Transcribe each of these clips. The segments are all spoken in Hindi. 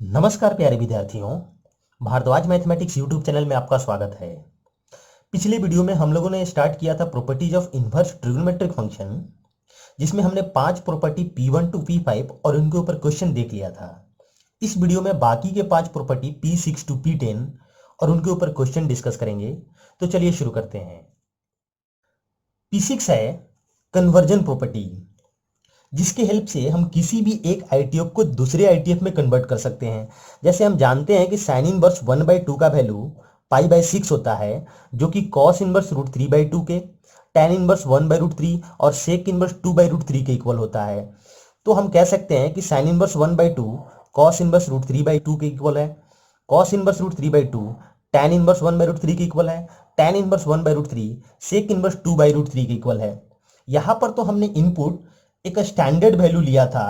नमस्कार प्यारे विद्यार्थियों, भारद्वाज मैथमेटिक्स यूट्यूब चैनल में आपका स्वागत है। पिछले वीडियो में हम लोगों ने स्टार्ट किया था properties of inverse trigonometric function, जिसमें हमने 5 प्रॉपर्टी P1 टू P5 और उनके ऊपर क्वेश्चन देख लिया था। इस वीडियो में बाकी के 5 प्रॉपर्टी P6 टू P10 और उनके ऊपर क्वेश्चन डिस्कस करेंगे। तो चलिए शुरू करते हैं। P6 है कन्वर्जन प्रॉपर्टी, जिसके हेल्प से हम किसी भी एक आईटीएफ को दूसरे आईटीएफ में कन्वर्ट कर सकते हैं। जैसे हम जानते हैं कि साइन इनवर्स 1/2 का वैल्यू π/6 होता है, जो कि कॉस इनवर्स √3/2 के, tan इनवर्स 1/√3 और सेक इनवर्स 2/√3 के इक्वल होता है। तो हम कह सकते हैं कि साइन इनवर्स 1/2 कॉस इनवर्स √3/2 के इक्वल है, कॉस इनवर्स √3/2 tan इनवर्स 1/√3 के इक्वल है, tan इनवर्स 1/√3 सेक इनवर्स 2/√3 के इक्वल है। यहां पर तो हमने इनपुट एक स्टैंडर्ड वैल्यू लिया था,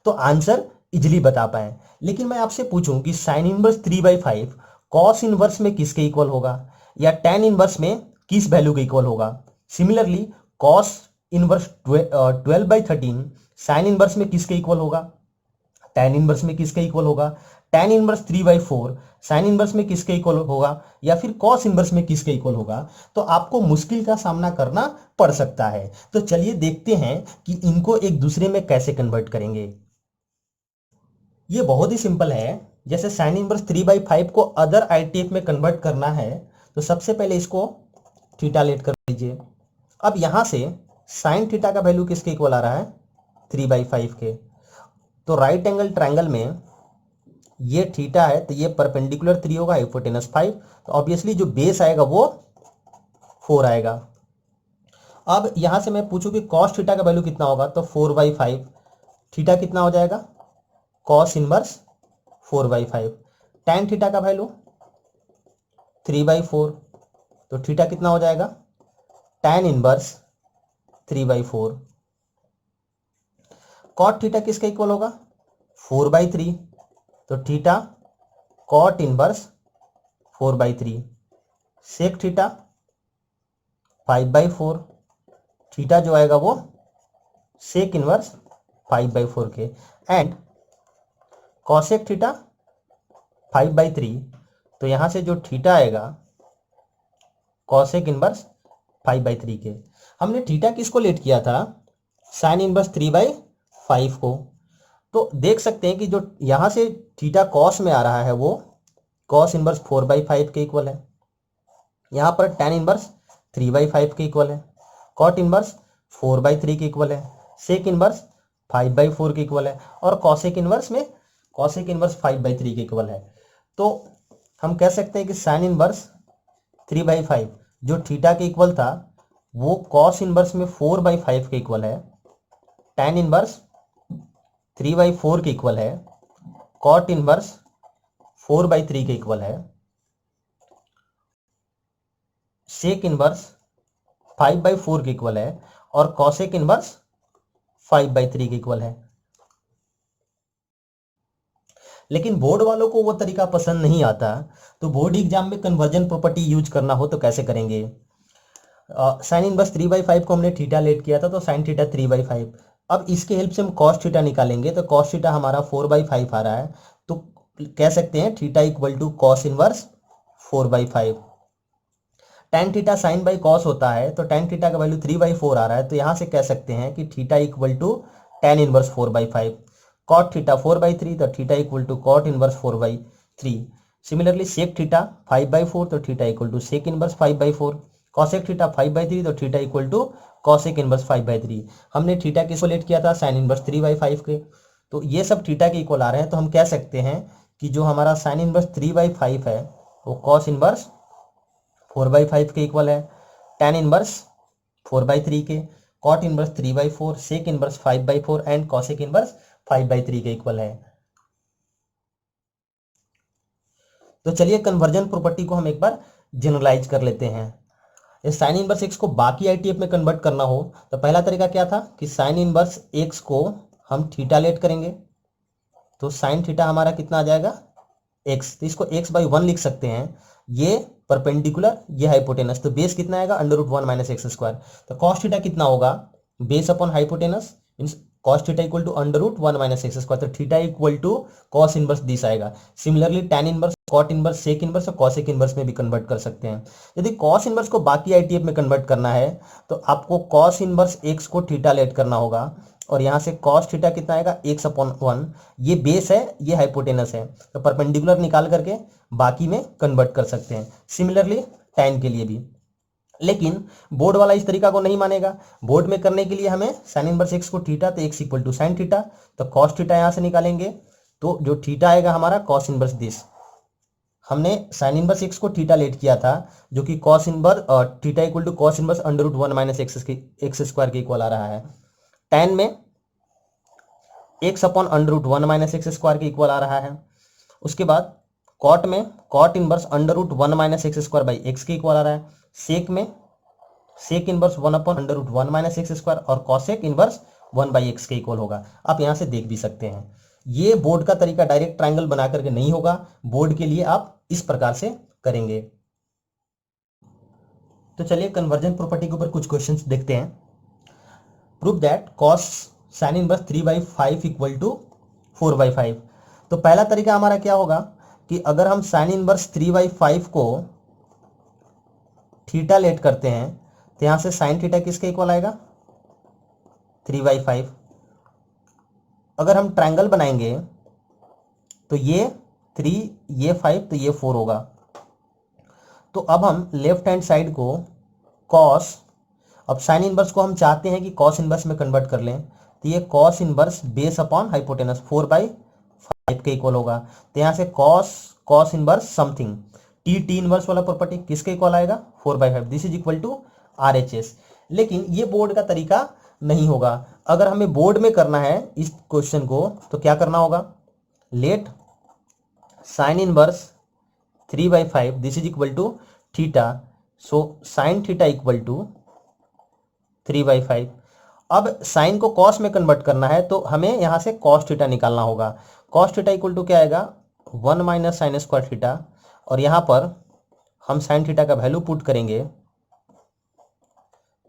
तो आंसर इजिली बता पाए। लेकिन मैं आपसे पूछूं कि साइन इनवर्स 3/5 कॉस इनवर्स में किसके इक्वल होगा, या tan इनवर्स में किस वैल्यू के इक्वल होगा। Similarly cos inverse 12/13 sign inverse में किसके इक्वल होगा, tan इनवर्स में किसके इक्वल होगा, tan इनवर्स 3/4 साइन इनवर्स में किसके इक्वल होगा, या फिर कॉस इनवर्स में किसके इक्वल होगा। तो आपको मुश्किल का सामना करना पड़ सकता है। तो चलिए देखते हैं कि इनको एक दूसरे में कैसे कन्वर्ट करेंगे। ये बहुत ही सिंपल है। जैसे साइन इनवर्स 3/5 को अदर आईटीएफ में कन्वर्ट करना है, तो सबसे पहले इसको थीटा लेट कर लीजिए। अब यहां से साइन थीटा का वैल्यू किसके इक्वल आ रहा है, 3/5 के। तो राइट एंगल ट्रायंगल में ये थीटा है, तो ये परपेंडिकुलर 3 होगा, हाइपोटेनस 5। तो ऑब्वियसली जो बेस आएगा वो 4 आएगा। अब यहां से मैं पूछूं कि कॉस थीटा का वैल्यू कितना होगा, तो 4/5। थीटा कितना हो जाएगा, कॉस इनवर्स 4/5। tan थीटा का वैल्यू 3/4, तो थीटा कितना हो जाएगा, tan इनवर्स 3/4। कॉट थीटा किसका इक्वल होगा, 4/3, तो theta cot inverse 4/3। Sec theta 5/4, theta जो आएगा वो सेक इनवर्स 5/4 के। एंड कॉसेक थीटा 5/3, तो यहां से जो थीटा आएगा कॉसेक इनवर्स 5/3 के। हमने थीटा किसको लेट किया था, साइन इनवर्स 3/5 को। तो देख सकते हैं कि जो यहां से थीटा कॉस में आ रहा है वो कॉस इनवर्स 4/5 के इक्वल है। यहां पर tan इनवर्स 3/5 के इक्वल है, कॉट इनवर्स 4/3 के इक्वल है, सेक इनवर्स 5/4 के इक्वल है, और कॉसेक इनवर्स में कॉसेक इनवर्स 5/3 के इक्वल है। तो हम कह सकते हैं कि साइन इनवर्स 3/5 जो थीटा के इक्वल था वो कॉस इनवर्स में 4/5 के इक्वल है, tan इनवर्स 3/4 के इक्वल है, कॉट इनवर्स 4/3 के इक्वल है, सेक इनवर्स 5/4 के इक्वल है, और कॉसेक इनवर्स 5/3 के इक्वल है। लेकिन बोर्ड वालों को वो तरीका पसंद नहीं आता, तो बोर्ड एग्जाम में कन्वर्जन प्रॉपर्टी यूज करना हो तो कैसे करेंगे। साइन इनवर्स 3/5 को हमने थीटा लेट किया था, तो साइन थीटा 3/5। अब इसके हेल्प से हम कॉस थीटा निकालेंगे, तो कॉस थीटा हमारा 4/5 आ रहा है, तो कह सकते हैं theta equal to cos inverse 4/5। tan theta sine by cos होता है, तो tan थीटा का वैल्यू 3/4 आ रहा है, तो यहां से कह सकते हैं कि theta equal to tan inverse 4/5। Cot theta 4/3, तो theta equal to cot inverse 4/3। Similarly sec theta 5/4, तो theta equal to sec inverse 5/4। Cosec theta 5/3, तो theta equal to cosec inverse 5/3। हमने थीटा किसको लेट किया था, साइन इनवर्स 3/5 के। तो ये सब थीटा के इक्वल आ रहे हैं, तो हम कह सकते हैं कि जो हमारा साइन इनवर्स 3/5 है वो कॉस इनवर्स 4/5 के इक्वल है, tan इनवर्स 4/3 के, cot inverse 3/4, sec inverse 5/4 and cosec inverse 5/3 के इक्वल है। तो चलिए कन्वर्जन प्रॉपर्टी को हम एक बार जनरलाइज कर लेते हैं। इस साइन इनवर्स एक्स को बाकी आईटीएफ में कन्वर्ट करना हो, तो पहला तरीका क्या था कि साइन इनवर्स एक्स को हम थीटा लेट करेंगे, तो साइन थीटा हमारा कितना आ जाएगा एक्स, तो इसको x/1 लिख सकते हैं। ये परपेंडिकुलर, ये हाइपोटेनस, तो बेस कितना आएगा √1 - x²। तो कॉस थीटा कितना होगा, base upon hypotenuse means cos theta equal to under root 1 minus x square, तो theta equal to cos inverse this आएगा। Similarly tan inverse, cot inverse, sec inverse और कॉसेक इनवर्स में भी कन्वर्ट कर सकते हैं। यदि कॉस इनवर्स को बाकी आईटीएफ में कन्वर्ट करना है तो आपको कॉस इनवर्स एक्स को थीटा लेट करना होगा, और यहाँ से कॉस थीटा कितना आएगा, एक्स अपॉन 1, ये बेस है, ये हाइपोटेनस है, तो परपेंडिकुलर निकाल करके बाकी में कन्वर्ट कर सकते हैं। सिमिलरली tan के लिए भी, लेकिन बोर्ड वाला इस तरीका को नहीं मानेगा। बोर्ड में करने के लिए हमें साइन इनवर्स एक्स को थीटा, तो x equal to sine theta, तो कॉस थीटा यहाँ से निकालेंगे, तो जो थीटा आएगा हमारा कॉस इनवर्स दिस। हमने साइन इनवर्स एक्स को थीटा लेट किया था, जो कि cos inverse theta equal to cos inverse under root 1 minus x square के इक्वल आ रहा है। tan में x upon under root 1 minus x square के इक्वल आ रहा है। उसके बाद कॉट में cot inverse under root 1 minus x square by x के इक्वल आ रहा है। सेक में sec inverse 1 upon under root 1 minus x square, और कॉसेक इनवर्स 1 बाई एक्स के इक्वल होगा। आप यहाँ से देख भी सकते हैं। ये बोर्ड का तरीका डायरेक्ट ट्रायंगल बना करके नहीं होगा, बोर्ड के लिए आप इस प्रकार से करेंगे। तो चलिए कन्वर्जन प्रॉपर्टी के ऊपर कुछ क्वेश्चंस देखते हैं। Prove that cos sine inverse 3/5 equal to 4/5। तो पहला तरीका हमारा क्या होगा कि अगर हम साइन इनवर्स 3/5 को थीटा लेट करते हैं, तो यहां से साइन थीटा किसके इक्वल आएगा, 3/5। अगर हम ट्रायंगल बनाएंगे तो ये 3, ये 5, तो ये 4 होगा। तो अब हम लेफ्ट हैंड साइड को कॉस, अब साइन इनवर्स को हम चाहते हैं कि कॉस इनवर्स में कन्वर्ट कर लें, तो ये cos inverse base upon hypotenuse 4/5 के इक्वल होगा। तो यहाँ से cos inverse something, T inverse वाला प्रॉपर्टी किसके इक्वल आएगा, 4/5, this is equal to RHS। लेकिन ये बोर्ड का तरीका नहीं होगा। अगर हमें बोर्ड में करना है इस क्वेश्चन को, तो क्या करना होगा, let sine inverse 3/5 this is equal to theta, so sine theta equal to 3/5। अब साइन को कॉस में कन्वर्ट करना है, तो हमें यहां से कॉस थीटा निकालना होगा। कॉस थीटा इक्वल टू क्या आएगा, 1 माइनस साइन स्क्वायर थीटा, और यहां पर हम साइन थीटा का वैल्यू पुट करेंगे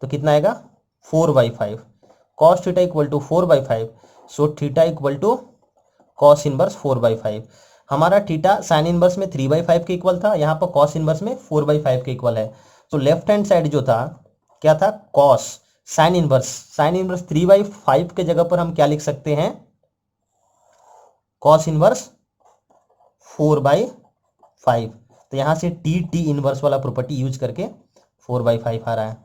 तो कितना आएगा, 4/5। Cos theta equal to 4/5, so theta equal to cos inverse 4/5। हमारा थीटा साइन इनवर्स में 3/5 के इक्वल था, यहाँ पर कॉस इनवर्स में 4/5 के इक्वल है। तो लेफ्ट हैंड साइड जो था क्या था, कॉस साइन इनवर्स 3/5 के जगह पर हम क्या लिख सकते हैं, कॉस इनवर्स 4/5। तो यहां से टी इनवर्स वाला प्रॉपर्टी यूज करके 4/5 आ रहा है।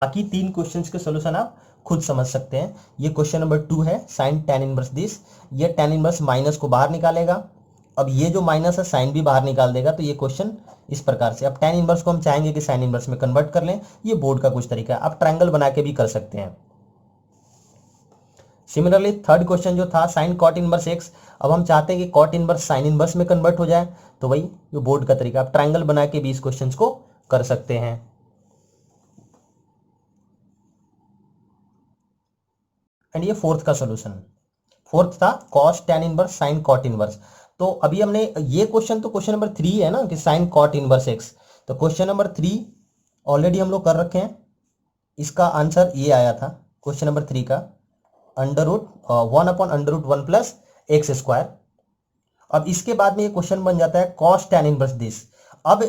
बाकी 3 क्वेश्चंस के सॉल्यूशन आप खुद समझ सकते हैं। ये क्वेश्चन नंबर 2 है, साइन tan इनवर्स दिस, ये tan इनवर्स माइनस को बाहर निकालेगा। अब ये जो माइनस है साइन भी बाहर निकाल देगा, तो ये क्वेश्चन इस प्रकार से। अब tan इनवर्स को हम चाहेंगे कि साइन इनवर्स में कन्वर्ट कर लें, ये बोर्ड का कुछ तरीका है। आप ट्रायंगल बना के भी कर सकते हैं। सिमिलरली थर्ड क्वेश्चन जो था साइन कॉट इनवर्स एक्स, अब हम चाहते हैं कि कॉट इनवर्स साइन इनवर्स में कन्वर्ट हो जाए, तो वही ये बोर्ड का तरीका, आप ट्रायंगल बना के भी इस क्वेश्चन को कर सकते हैं। एंड ये फोर्थ का सॉल्यूशन, फोर्थ था cos tan inverse sine cot inverse. तो अभी हमने ये क्वेश्चन, तो क्वेश्चन नंबर 3 है ना कि साइन कॉट इनवर्स एक्स, तो क्वेश्चन नंबर 3 ऑलरेडी हम लोग कर रखे हैं। इसका आंसर ये आया था क्वेश्चन नंबर 3 का, under root 1 upon under root 1 plus x square. अब इसके बाद में ये क्वेश्चन बन जाता है कॉस टैन इनवर्स दिस। अब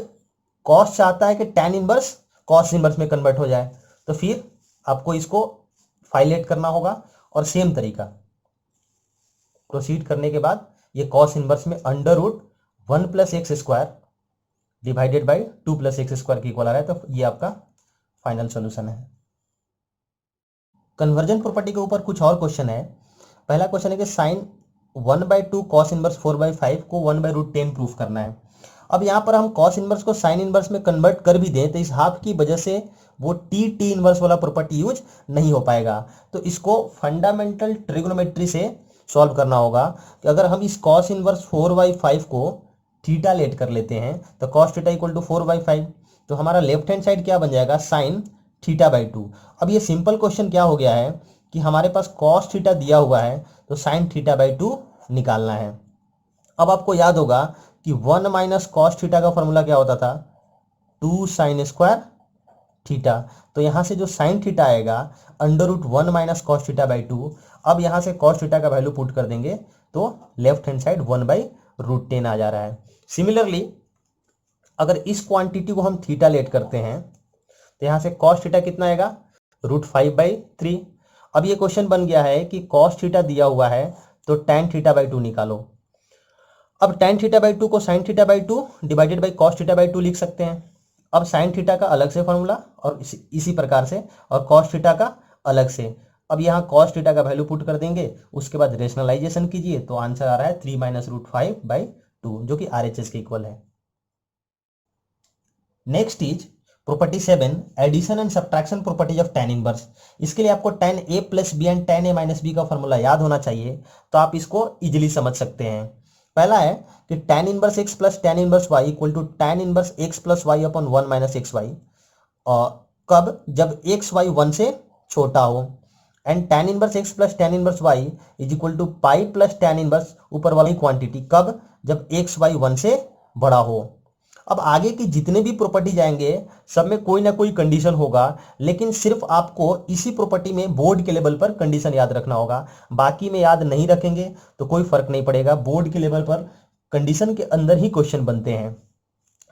कॉस चाहता है कि टैन इनवर्स कॉस इनवर्स में कन्वर्ट हो जाए, तो फिर आपको इसको फाइलेट करना होगा, और सेम तरीका प्रोसीड करने के बाद ये कॉस इनवर्स में under root 1 plus x square divided by 2 plus x square की इक्वल आ रहा है, तो ये आपका फाइनल सॉल्यूशन है। कन्वर्जन प्रॉपर्टी के ऊपर कुछ और क्वेश्चन है। पहला क्वेश्चन है कि साइन 1/2 कॉस इनवर्स 4/5 को 1/√10 प्रूफ करना है। अब यहाँ पर हम कॉस इनवर्स को साइन इनवर्स में कन्वर्ट कर भी दें, तो इस हाफ की वजह से वो टी इनवर्स वाला प्रॉपर्टी यूज नहीं हो पाएगा। तो इसको फंडामेंटल ट्रिग्नोमेट्री से सॉल्व करना होगा कि अगर हम इस कॉस इनवर्स 4/5 को थीटा लेट कर लेते हैं, तो कॉस थीटा इक्वल टू 4/5, तो हमारा लेफ्ट हैंड साइड क्या बन जाएगा, साइन θ/2। अब ये सिंपल क्वेश्चन क्या हो गया है कि हमारे पास कॉस थीटा दिया हुआ है, तो साइन θ/2 निकालना है। अब आपको याद होगा कि 1 माइनस कॉस थीटा का फॉर्मूला क्या होता था, 2 साइन स्क्वायर थीटा, तो यहाँ से जो साइन थीटा आएगा under root 1 minus cos theta by 2। अब यहाँ से कॉस थीटा का वैल्यू पुट कर देंगे तो left hand side 1 by root 10 आ जा रहा है। सिमिलरली अगर इस क्वांटिटी को हम थीटा लेट करते हैं तो यहाँ से कॉस थीटा कितना आएगा, रूट 5 बाई 3। अब ये क्वेश्चन बन गया है कि कॉस थीटा दिया हुआ है तो टैन थीटा बाई 2 निकालो। अब टैन थीटा बाई 2 को sine theta by 2 divided by cos theta by 2 लिख सकते हैं। अब साइन थीटा का अलग से फॉर्मूला और इसी प्रकार से, और कॉस थीटा का अलग से। अब यहाँ कॉस थीटा का वैल्यू पुट कर देंगे, उसके बाद रेशनलाइजेशन कीजिए तो आंसर आ रहा है 3 माइनस रूट 5 बाई 2, जो कि RHS के इक्वल है। Next is property 7, addition and subtraction properties of tan inverse. इसके लिए आपको tan a plus b and tan a minus b का फॉर्मूला याद होना चाहिए, तो आप इसको इजिली समझ सकते हैं। पहला है कि tan inverse x plus tan inverse y equal to tan inverse x plus y upon 1 minus x y. और कब, जब x y 1 से छोटा हो। And tan inverse x plus tan inverse y is equal to pi plus tan inverse ऊपर वाली क्वांटिटी, कब, जब x y 1 से बड़ा हो। अब आगे की जितने भी प्रॉपर्टी जाएंगे सब में कोई ना कोई कंडीशन होगा, लेकिन सिर्फ आपको इसी प्रॉपर्टी में बोर्ड के लेवल पर कंडीशन याद रखना होगा। बाकी में याद नहीं रखेंगे तो कोई फर्क नहीं पड़ेगा, बोर्ड के लेवल पर कंडीशन के अंदर ही क्वेश्चन बनते हैं।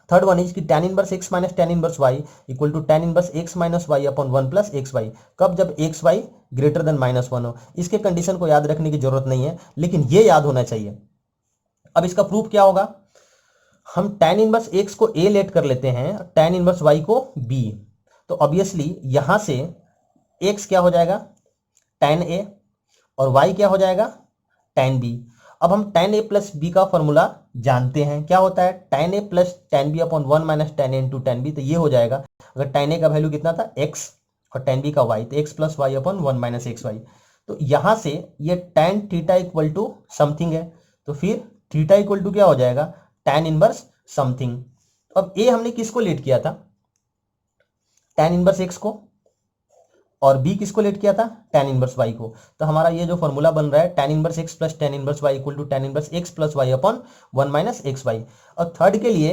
थर्ड वन इज कि tan inverse x minus tan inverse y equal to tan inverse x minus y upon 1 plus x y, कब, जब एक्स वाई ग्रेटर देन -1 हो। इसके कंडीशन को याद रखने की जरूरत नहीं है, लेकिन ये याद होना चाहिए। अब इसका प्रूफ क्या होगा, हम tan इनवर्स x को a लेट कर लेते हैं, tan इनवर्स y को b, तो ऑब्वियसली यहां से x क्या हो जाएगा tan a और y क्या हो जाएगा tan b। अब हम tan a प्लस b का फॉर्मूला जानते हैं, क्या होता है tan a plus tan b upon 1 minus tan a into tan b, तो ये हो जाएगा। अगर tan a का वैल्यू कितना था x और tan b का y, तो x plus y upon 1 minus x y. तो यहां से ये tan theta equal to something है, तो फिर थीटा इक्वल टू क्या हो जाएगा tan इनवर्स समथिंग। अब a हमने किसको लेट किया था, tan इनवर्स x को, और b किसको लेट किया था tan इनवर्स y को। तो हमारा ये जो फॉर्मूला बन रहा है tan inverse x plus tan inverse y equal to tan inverse x plus y upon 1 minus x y. और थर्ड के लिए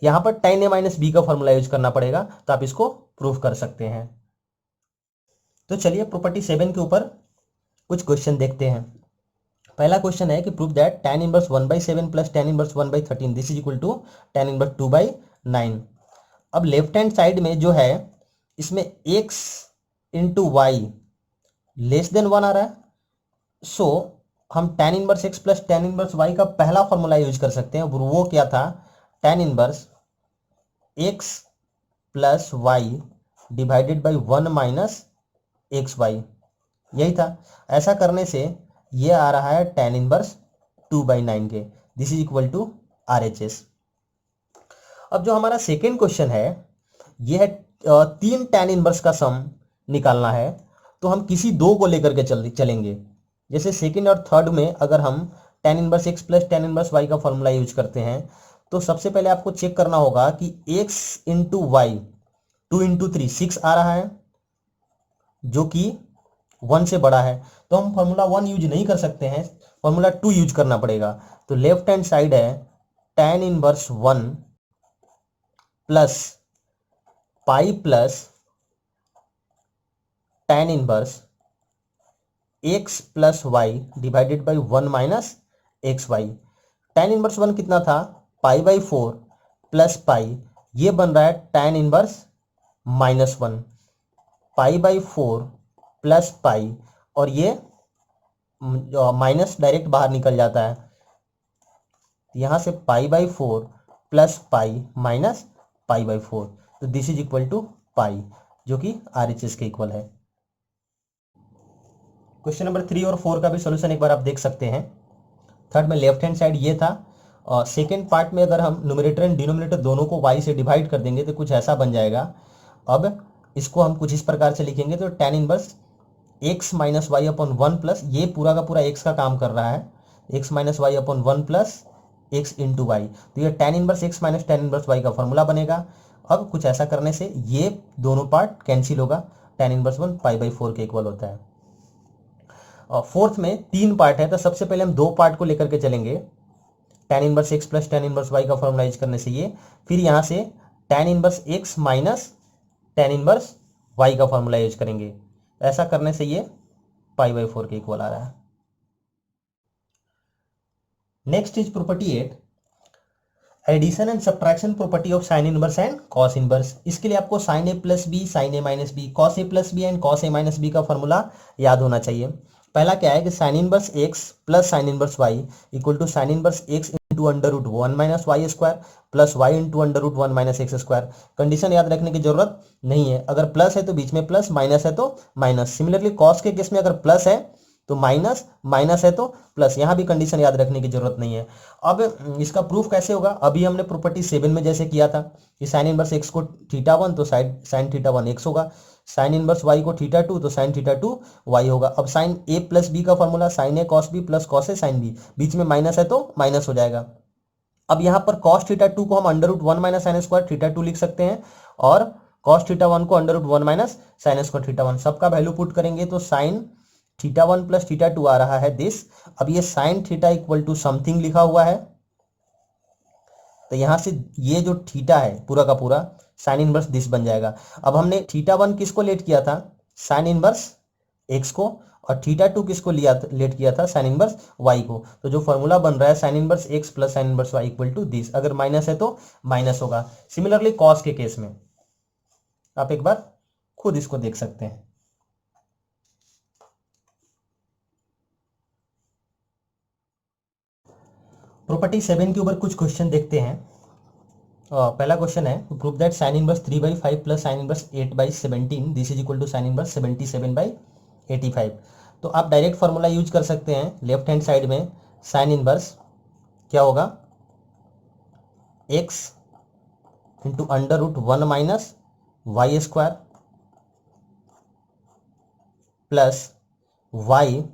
यहां पर tan a माइनस b का फॉर्मूला यूज करना पड़ेगा, तो आप इसको प्रूफ कर सकते हैं। तो चलिए प्रॉपर्टी 7 के ऊपर कुछ क्वेश्चन देखते हैं। पहला क्वेश्चन है कि proof that tan inverse 1/7 plus tan inverse 1/13 this is equal to tan inverse 2/9। अब लेफ्ट हैंड साइड में जो है इसमें x into y less than 1 आ रहा है, सो हम tan inverse x plus tan inverse y का पहला फॉर्मूला यूज कर सकते हैं। वो क्या था, tan inverse x plus y divided by 1 minus x y, यही था। ऐसा करने से ये आ रहा है tan इनवर्स 2/9 के, this is equal to RHS। अब जो हमारा सेकेंड क्वेश्चन है ये है 3 tan इनवर्स का सम निकालना है, तो हम किसी दो को लेकर के चलेंगे। जैसे सेकेंड और थर्ड में अगर हम tan inverse x plus tan inverse y का फॉर्मूला यूज करते हैं, तो सबसे पहले आपको चेक करना होगा कि x इंटू वाई 2 इंटू 3 6 आ रहा है, जो कि 1 से बड़ा है। तो हम फॉर्मूला 1 यूज नहीं कर सकते हैं, फॉर्मूला 2 यूज करना पड़ेगा। तो लेफ्ट हैंड साइड है tan inverse 1 plus pi plus tan inverse x plus y divided by 1 minus x y. tan inverse 1 कितना था π/4 प्लस पाई, ये बन रहा है tan इनवर्स -1 π/4 प्लस पाई, और ये माइनस डायरेक्ट बाहर निकल जाता है, यहां से π/4 प्लस पाई माइनस π/4, तो दिस इज इक्वल टू पाई, जो कि RHS के इक्वल है। क्वेश्चन नंबर 3 और 4 का भी सॉल्यूशन एक बार आप देख सकते हैं। थर्ड में लेफ्ट हैंड साइड ये था, और सेकेंड पार्ट में अगर हम न्यूमरेटर एंड डिनोमिनेटर दोनों को y से डिवाइड कर देंगे तो कुछ ऐसा बन जाएगा। अब इसको हम कुछ इस प्रकार से लिखेंगे, तो tan inverse x minus y upon 1 plus, ये पूरा का पूरा x का काम कर रहा है, x minus y upon 1 plus x into y, तो ये tan inverse x minus tan inverse y का फॉर्मूला बनेगा। अब कुछ ऐसा करने से ये दोनों पार्ट कैंसिल होगा, tan इनवर्स 1 π/4 के इक्वल होता है। और फोर्थ में 3 पार्ट है, तो सबसे पहले हम 2 पार्ट को लेकर के चलेंगे। tan inverse x plus tan inverse y का फॉर्मूला यूज करने से ये, फिर यहाँ से tan inverse x minus tan inverse y का फॉर्मूला यूज करेंगे। ऐसा करने से ये π/4 के इक्वल आ रहा है। Next is property 8, addition and subtraction property of sine inverse and cos inverse. इसके लिए आपको sine A plus b, sine a minus b, cos a plus b and cos a minus b का फॉर्मूला याद होना चाहिए। पहला क्या है कि sine inverse x plus sine inverse y equal to sine inverse x into under root 1 minus y square plus y into under root 1 minus x square. Condition याद रखने की जरूरत नहीं है, अगर प्लस है तो बीच में प्लस, माइनस है तो माइनस। सिमिलरली कॉस के केस में अगर प्लस है तो माइनस, माइनस है तो प्लस, यहां भी कंडीशन याद रखने की जरूरत नहीं है। अब इसका प्रूफ कैसे होगा, अभी हमने प्रॉपर्टी 7 में जैसे किया था कि साइन इनवर्स एक्स को θ1 तो साइन θ1 एक्स होगा, साइन इनवर्स वाई को θ2 तो साइन θ2 वाई होगा। अब साइन ए प्लस बी का फॉर्मूला साइन ए कॉस बी प्लस कॉस ए साइन बी, बीच में माइनस है तो माइनस हो जाएगा। अब यहां पर cos θ2 को हम under root 1 minus sine square θ2 लिख सकते हैं और cos θ1 को under root 1 minus sine square θ1। सबका वैल्यू पुट करेंगे तो साइन θ1 प्लस θ2 आ रहा है दिस। अब ये sine theta equal to something लिखा हुआ है, तो यहां से ये जो थीटा है पूरा का पूरा साइन इनवर्स दिस बन जाएगा। अब हमने θ1 किसको लेट किया था, साइन इनवर्स एक्स को, और θ2 किसको लेट किया था, साइन इनवर्स वाई को। तो जो फॉर्मूला बन रहा है sine inverse x plus sine inverse y equal to this, अगर माइनस है तो माइनस होगा। सिमिलरली कॉस के केस में आप एक बार खुद इसको देख सकते हैं। प्रॉपर्टी 7 के ऊपर कुछ क्वेश्चन देखते हैं। पहला क्वेश्चन है prove that sine inverse 3/5 plus sine inverse 8/17 this is equal to sine inverse 77/85। तो आप डायरेक्ट फॉर्मूला यूज कर सकते हैं। लेफ्ट हैंड साइड में साइन इनवर्स क्या होगा, x into under root 1 minus y square plus y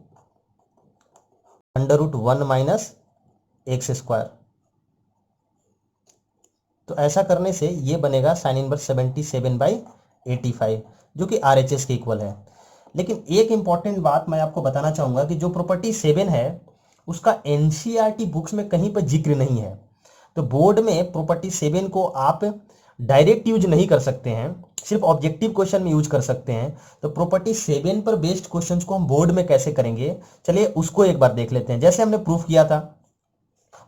under root 1 minus x square. तो ऐसा करने से ये बनेगा साइन इनवर्स 77/85 जो कि RHS के इक्वल है। लेकिन एक इंपॉर्टेंट बात मैं आपको बताना चाहूंगा कि जो प्रॉपर्टी 7 है उसका NCERT बुक्स में कहीं पर जिक्र नहीं है। तो बोर्ड में प्रॉपर्टी 7 को आप डायरेक्ट यूज नहीं कर सकते हैं, सिर्फ ऑब्जेक्टिव क्वेश्चन में यूज कर सकते हैं। तो प्रॉपर्टी 7 पर बेस्ड क्वेश्चंस को हम बोर्ड में कैसे करेंगे, चलिए उसको एक बार देख लेते हैं। जैसे हमने प्रूफ किया था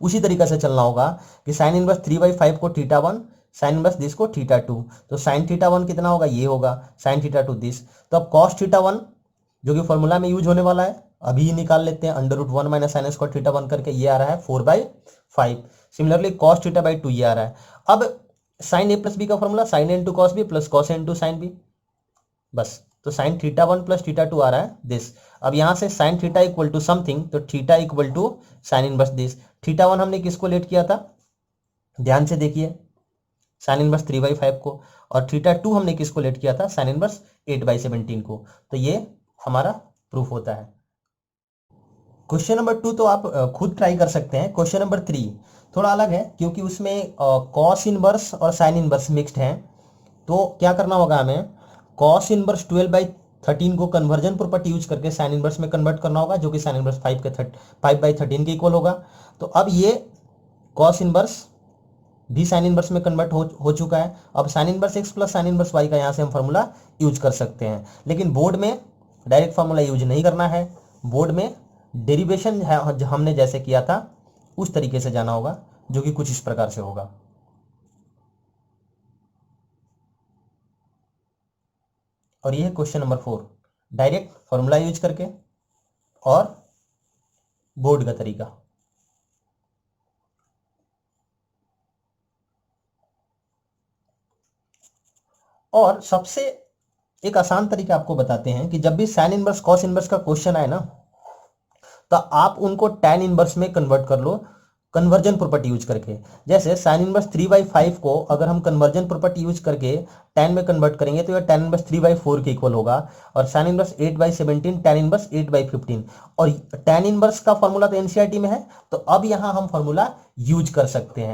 उसी तरीका से चलना होगा कि साइन इनवर्स 3/5 को θ1, साइन इनवर्स दिस को θ2, तो साइन θ1 कितना होगा, ये होगा, साइन θ2 दिस। तो अब cos θ1 जो कि फॉर्मूला में यूज होने वाला है अभी ही निकाल लेते हैं, under root 1 minus sine square θ1 करके ये आ रहा है 4/5। सिमिलरली cos θ/2 ये आ रहा है। अब साइन ए प्लस बी का formula sine A into cos B plus cos A into sine B, बस। तो साइन θ1 प्लस θ2 आ रहा है दिस। अब यहां से sine theta equal to something, तो theta equal to sine inverse this. θ1 हमने किसको लेट किया था, ध्यान से देखिए, साइन इनवर्स 3/5 को, और θ2 हमने किसको लेट किया था, साइन इनवर्स 8/17 को। तो ये हमारा प्रूफ होता है। क्वेश्चन नंबर 2 तो आप खुद ट्राई कर सकते हैं। क्वेश्चन नंबर 3 थोड़ा अलग है क्योंकि उसमें कॉस इनवर्स और साइन इनवर्स मिक्स्ड है। तो क्या करना होगा हमें, कॉस इनवर्स 12/13 को कन्वर्जन प्रॉपर्टी यूज करके साइन इनवर्स में कन्वर्ट करना होगा, जो कि साइन इनवर्स 5/13 के इक्वल होगा। तो अब ये कॉस इनवर्स भी साइन इनवर्स में कन्वर्ट हो चुका है। अब sine inverse x plus sine inverse y का यहाँ से हम फॉर्मूला यूज कर सकते हैं, लेकिन बोर्ड में डायरेक्ट फॉर्मूला यूज नहीं करना है। बोर्ड में डेरिवेशन हमने जैसे किया था उस तरीके से जाना होगा, जो कि कुछ इस प्रकार से होगा। और ये है question number 4, direct formula use करके और बोर्ड का तरीका। और सबसे एक आसान तरीका आपको बताते हैं कि जब भी साइन इनवर्स कॉस इनवर्स का क्वेश्चन आए ना, तो आप उनको tan इनवर्स में कन्वर्ट कर लो कन्वर्जन प्रॉपर्टी यूज करके। जैसे साइन इनवर्स 3/5 को अगर हम कन्वर्जन प्रॉपर्टी यूज करके tan में कन्वर्ट करेंगे तो यह tan इनवर्स 3/4 के इक्वल होगा, और साइन इनवर्स 8/17 tan इनवर्स 8/15, और tan इनवर्स का फॉर्मूला तो NCERT में है, तो अब यहां हम फॉर्मूला यूज कर सकते हैं।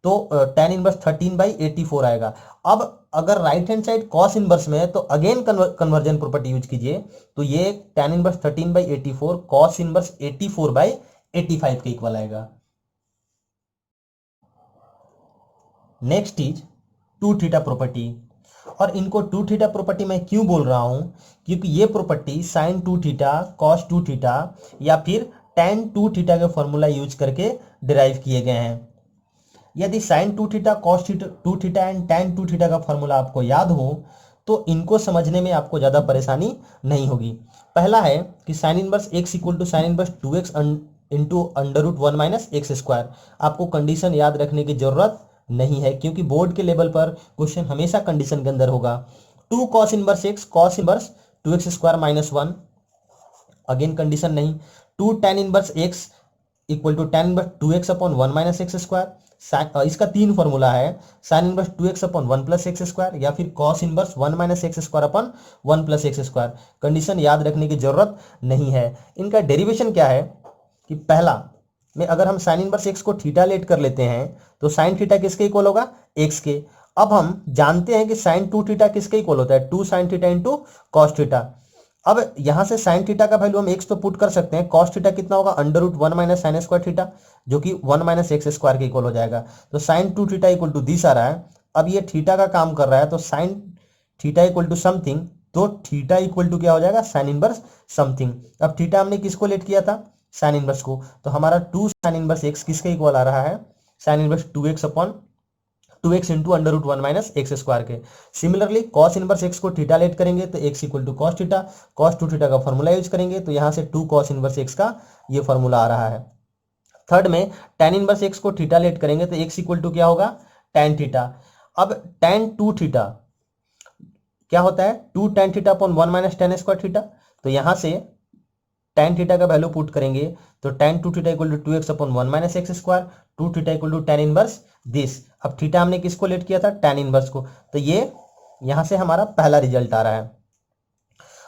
तो tan इनवर्स 13/84 आएगा। अब अगर right hand side cos inverse में है तो अगेन कन्वर्जन प्रॉपर्टी यूज कीजिए, तो ये tan इनवर्स 13/84 कॉस इनवर्स 84/85 के इक्वल आएगा। Next is 2θ property. और इनको टू थीटा प्रॉपर्टी मैं क्यों बोल रहा हूं, क्योंकि ये property sine two theta, cos two theta या फिर टेन टू थीटा के फॉर्मूला यूज करके डिराइव किए गए हैं। यदि sine two theta, cos two theta and tan two theta का फॉर्मूला आपको याद हो तो इनको समझने में आपको ज़्यादा परेशानी नहीं होगी। पहला है कि sine inverse x equal to sine inverse 2x into under root 1 minus x square. आपको कंडीशन याद रखने की जरूरत नहीं है क्योंकि बोर्ड के लेवल पर क्वेश्चन हमेशा कंडीशन के अंदर होगा। 2 cos inverse x, cos inverse 2x square minus 1, again condition नहीं। 2 tan inverse x equal to tan inverse 2x upon 1 minus x square. इसका तीन फॉर्मूला है, sine inverse 2x upon 1 plus x square या फिर cos inverse 1 minus x square upon 1 plus x square. Condition याद रखने की जरूरत नहीं है। इनका डेरिवेशन क्या है कि पहला में अगर हम साइन इनवर्स एक्स को थीटा लेट कर लेते हैं तो साइन थीटा किसके इक्वल होगा, एक्स के। अब हम जानते हैं कि साइन टू थीटा किसके इक्वल होता है, 2 sine theta into cos theta. अब यहां से साइन थीटा का वैल्यू हम एक्स तो पुट कर सकते हैं, कॉस थीटा कितना होगा, under root 1 minus sine square theta जो कि 1 माइनस एक्स स्क्वायर के इक्वल हो जाएगा। तो sine two theta equal to this आ रहा है। अब ये थीटा का काम कर रहा है तो sine theta equal to something, तो थीटा इक्वल टू क्या हो जाएगा, साइन इनवर्स समथिंग। अब थीटा हमने किसको लेट किया था, साइन इनवर्स को, तो हमारा 2 साइन इनवर्स एक्स किसके इक्वल आ रहा है, sine inverse 2x upon 2x into under root 1 minus x square के। सिमिलरली कॉस इनवर्स एक्स को थीटा लेट करेंगे तो x equal to cos theta, cos two theta का फॉर्मूला यूज करेंगे तो यहां से 2 कॉस इनवर्स एक्स का ये फॉर्मूला आ रहा है। थर्ड में टेन इनवर्स एक्स को थीटा लेट करेंगे तो x इक्वल टू क्या होगा, टेन थीटा। अब टेन टू थीटा क्या होता है, 2 tan theta upon 1 minus tan square theta. तो यहां से टेन थीटा का वैल्यू पुट करेंगे तो tan two theta equal to 2x upon 1 minus x square, 2 theta equal to tan inverse this. अब थीटा हमने किसको लेट किया था, टेन इनवर्स को, तो ये यहां से हमारा पहला रिजल्ट आ रहा है।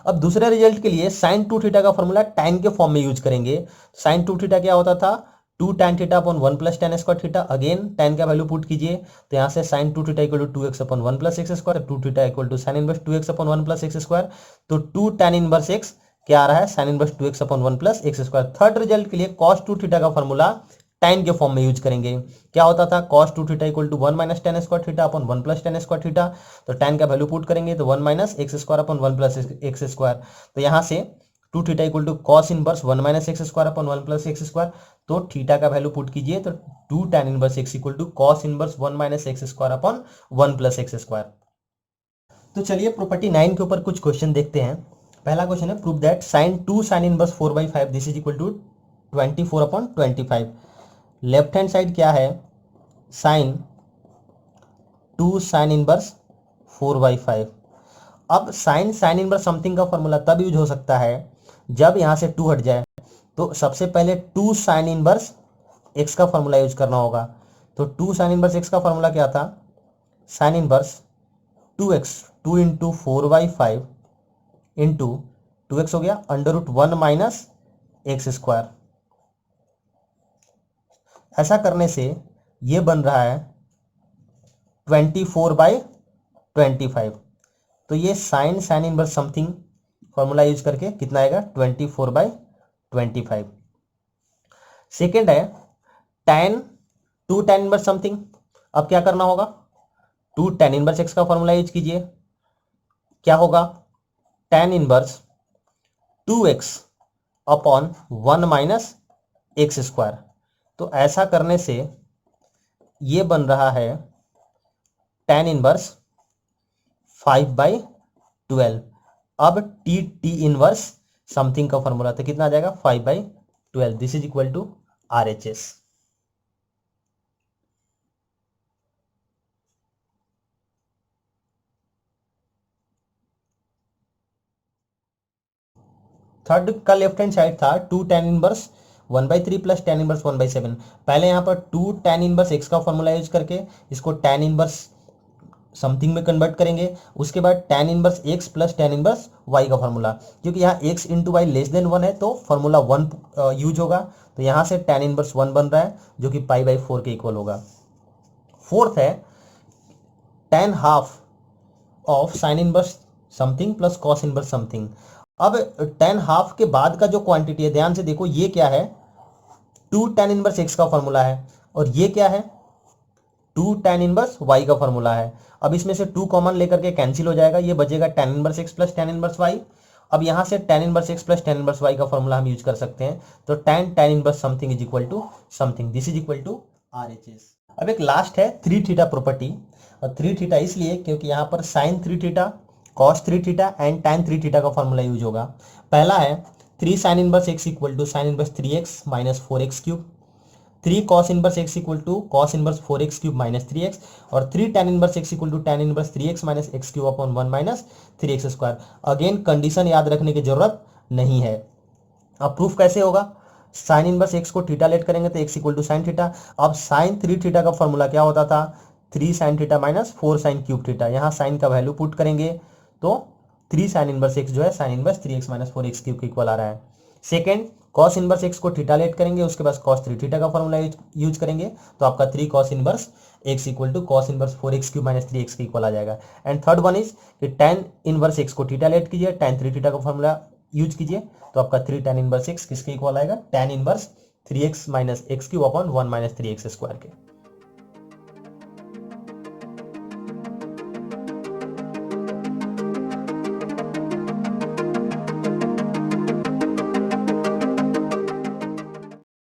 अब दूसरे रिजल्ट के लिए साइन टू थीटा का फॉर्मूला टेन के फॉर्म में यूज करेंगे। साइन टू थीटा क्या होता था, 2 tan theta upon 1 plus tan square theta. Again tan का वैल्यू पुट कीजिए तो यहाँ से sine two theta equal to 2x upon 1 plus x square, 2 theta equal to sine inverse 2x upon 1 plus x square. तो 2 टेन इनवर्स एक्स क्या आ रहा है, sine inverse 2x upon 1 plus x square. Third result के लिए कॉस टू थीटा का फॉर्मूला टेन के फॉर्म में यूज करेंगे। क्या होता था, cos two theta equal to 1 minus tan square theta upon 1 plus tan square theta. तो टेन का वैल्यू पुट करेंगे तो 1 minus x square upon 1 plus x square. तो यहाँ से 2 theta equal to cos inverse 1 minus x square upon 1 plus x square. तो थीटा का वैल्यू पुट कीजिए तो 2 tan inverse x equal to cos inverse 1 minus x square upon 1 plus x square. तो चलिए प्रॉपर्टी 9 के ऊपर कुछ क्वेश्चन देखते हैं। पहला क्वेश्चन है, prove that sine 2 sine inverse 4/5 this is equal to 24 upon 25। Left hand side क्या है, साइन 2 साइन इनवर्स 4/5। अब साइन साइन इनवर्स समथिंग का फॉर्मूला तब यूज हो सकता है जब यहां से 2 हट जाए। तो सबसे पहले 2 साइन इनवर्स एक्स का फॉर्मूला यूज करना होगा। तो 2 साइन इनवर्स एक्स का फॉर्मूला क्या था, sign inverse 2x 2 into 4/5 into 2x हो गया under root 1 minus x square. ऐसा करने से ये बन रहा है 24/25। तो ये sine sine inverse something formula use करके कितना आएगा, 24/25। सेकेंड है tan 2 tan इनवर्स समथिंग। अब क्या करना होगा, 2 tan इनवर्स एक्स का फॉर्मूला यूज कीजिए। क्या होगा, tan inverse 2x upon 1 minus x square. तो ऐसा करने से ये बन रहा है tan इनवर्स 5/12। अब टी इनवर्स समथिंग का फॉर्मूला तो कितना आ जाएगा, 5/12। This is equal to RHS। Third का लेफ्ट हैंड साइड था 2 tan inverse 1/3 plus tan inverse 1/7। पहले यहाँ पर 2 tan इनवर्स एक्स का फॉर्मूला यूज करके इसको tan इनवर्स समथिंग में कन्वर्ट करेंगे। उसके बाद tan inverse x plus tan inverse y का फॉर्मूला, क्योंकि यहाँ x into y less than 1 है तो फॉर्मूला 1 यूज होगा। तो यहाँ से tan इनवर्स 1 बन रहा है जो कि π/4 के इक्वल होगा। फोर्थ है tan half of sine inverse something plus cos inverse something. अब tan हाफ के बाद का जो क्वांटिटी है, ध्यान से देखो, ये क्या है, 2 tan इनवर्स एक्स का फॉर्मूला है और ये क्या है, 2 tan इनवर्स y का फॉर्मूला है। अब इसमें से 2 कॉमन लेकर के कैंसिल हो जाएगा, ये बचेगा tan inverse x plus tan inverse y। अब यहाँ से tan inverse x plus tan inverse y का फॉर्मूला हम यूज कर सकते हैं, तो tan inverse something is equal to something, this is equal to RHS। अब एक लास्ट है 3 थीटा प्रॉपर्टी, और 3 थीटा इसलिए क्योंकि यहाँ पर sin 3 theta, cos 3 theta and tan 3 theta का फॉर्मूला यूज होगा। पहला है 3 sin inverse x equal to sin inverse 3x minus 4x cube, 3 cos inverse x equal to cos inverse 4x cube minus 3x, और 3 tan inverse x equal to tan inverse 3x minus x cube upon 1 minus 3x square. Again condition याद रखने की जरूरत नहीं है। अब प्रूफ कैसे होगा, साइन इनवर्स x को थीटा लेट करेंगे तो x equal to sine theta. अब साइन 3 थीटा का फॉर्मूला क्या होता था, 3 sine theta minus 4 sine cube theta. यहाँ साइन का वैल्यू पुट करेंगे तो 3 साइन इनवर्स x जो है sine inverse 3x minus 4x cube के इक्वल आ रहा है। सेकेंड, कॉस इनवर्स x को थीटा लेट करेंगे, उसके बाद कॉस 3 थीटा का फॉर्मूला यूज करेंगे, तो आपका 3 cos inverse x equal to cos inverse 4x cube minus 3x के इक्वल आ जाएगा। एंड थर्ड वन इज कि tan इनवर्स x को थीटा लेट कीजिए, tan 3 थीटा का फॉर्मूला यूज कीजिए, तो आपका 3 tan इनवर्स x किसके इक्वल आएगा, tan inverse 3x minus x cube upon 1 minus 3x square के।